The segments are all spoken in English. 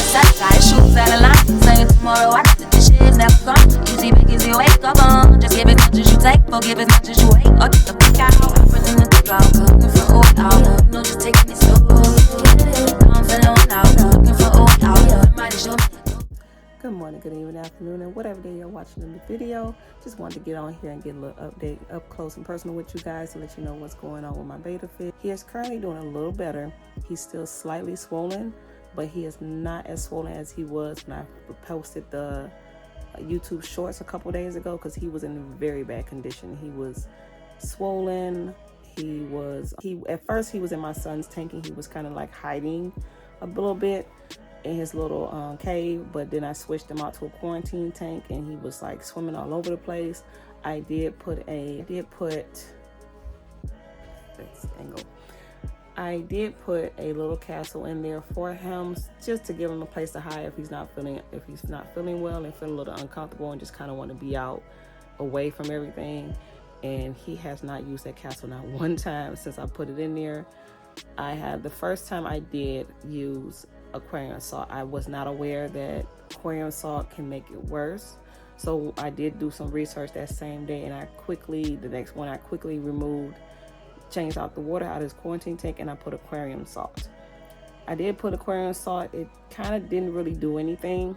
Satisfied shoes out of line. Say it tomorrow, I think this shit never gone. Easy make easy wake up on. Just give as much as you take, forgive as much as you hate. Or get the fuck out. I'm feeling the cloud, looking for old out. No, just taking it slow. I'm feeling one out, looking for old out. Somebody show me. Good morning, good evening, afternoon, and whatever day you're watching the video. Just wanted to get on here and get a little update up close and personal with you guys to let you know what's going on with my beta fish. He is currently doing a little better. He's still slightly swollen, but he is not as swollen as he was when I posted the YouTube shorts a couple days ago, because he was in very bad condition. He was swollen. At first he was in my son's tank and he was kind of like hiding a little bit in his little cave, but then I switched him out to a quarantine tank and he was like swimming all over the place. I did put a little castle in there for him, just to give him a place to hide if he's not feeling well and feeling a little uncomfortable and just kind of want to be out away from everything. And he has not used that castle not one time since I put it in there. The first time I did use aquarium salt, I was not aware that aquarium salt can make it worse. So I did do some research that same day, and I quickly changed out the water out of his quarantine tank and I put aquarium salt. I did put aquarium salt. It kind of didn't really do anything.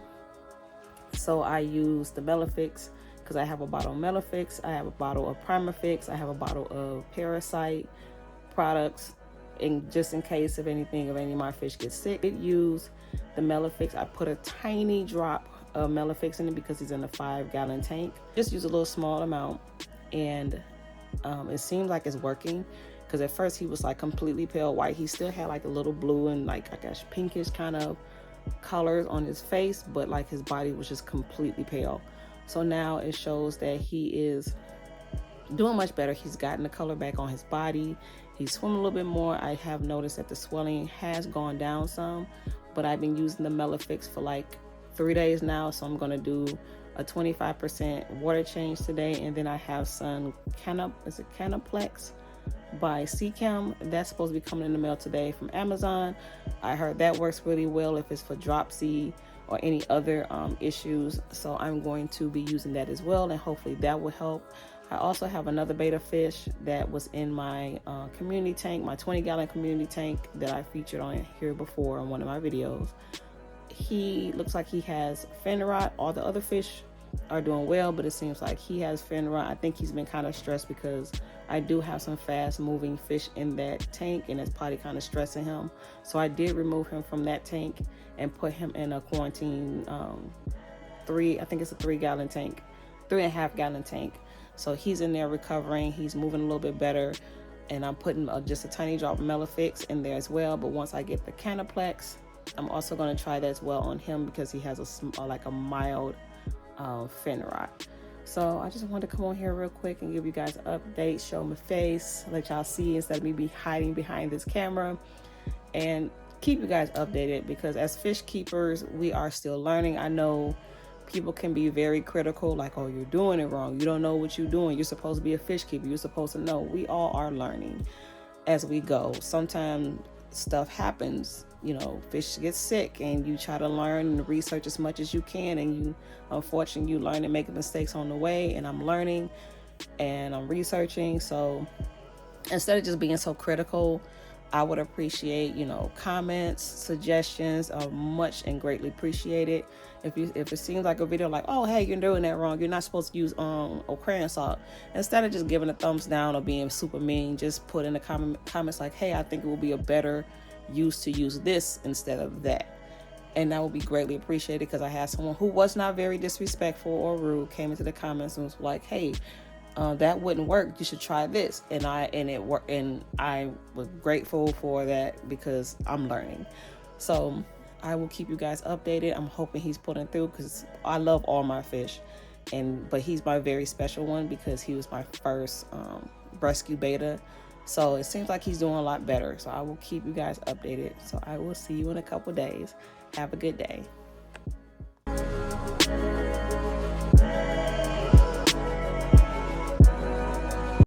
So I used the Melafix, because I have a bottle of Melafix, I have a bottle of Primafix, I have a bottle of Parasite products, and just in case if any of my fish get sick. I did use the Melafix. I put a tiny drop of Melafix in it because he's in a 5-gallon tank. Just use a little small amount, and it seems like it's working, because at first he was like completely pale white. He still had like a little blue and like I guess pinkish kind of colors on his face, but like his body was just completely pale. So now it shows that he is doing much better. He's gotten the color back on his body. He's swimming a little bit more. I have noticed that the swelling has gone down some, but I've been using the Melafix for like 3 days now. So I'm going to do a 25% water change today. And then I have some Canaplex by Seachem. That's supposed to be coming in the mail today from Amazon. I heard that works really well if it's for dropsy or any other issues. So I'm going to be using that as well, and hopefully that will help. I also have another beta fish that was in my community tank, my 20-gallon community tank that I featured on here before in one of my videos. He looks like he has fin rot. All the other fish are doing well, but it seems like he has fin rot. I think he's been kind of stressed because I do have some fast moving fish in that tank, and it's probably kind of stressing him. So I did remove him from that tank and put him in a quarantine I think it's a 3-gallon tank, 3.5-gallon tank. So he's in there recovering. He's moving a little bit better, and I'm putting just a tiny drop of Melafix in there as well. But once I get the Canaplex, I'm also going to try that as well on him, because he has a mild fin rot. So I just wanted to come on here real quick and give you guys an update, show my face, let y'all see instead of me be hiding behind this camera, and keep you guys updated, because as fish keepers, we are still learning. I know people can be very critical, like, oh, you're doing it wrong. You don't know what you're doing. You're supposed to be a fish keeper. You're supposed to know. We all are learning as we go. Sometimes stuff happens, fish get sick, and you try to learn and research as much as you can, and unfortunately you learn and make mistakes on the way. And I'm learning and I'm researching. So instead of just being so critical, I would appreciate, comments, suggestions are much and greatly appreciated. If it seems like a video like, oh, hey, you're doing that wrong, you're not supposed to use aquarium salt, instead of just giving a thumbs down or being super mean, just put in the comments like, hey, I think it will be a better use to use this instead of that. And that will be greatly appreciated, because I had someone who was not very disrespectful or rude came into the comments and was like, hey, that wouldn't work, you should try this. And it worked, and I was grateful for that, because I'm learning. So I will keep you guys updated. I'm hoping he's pulling through, because I love all my fish, but he's my very special one because he was my first rescue beta. So it seems like he's doing a lot better. So I will keep you guys updated. So I will see you in a couple days. Have a good day.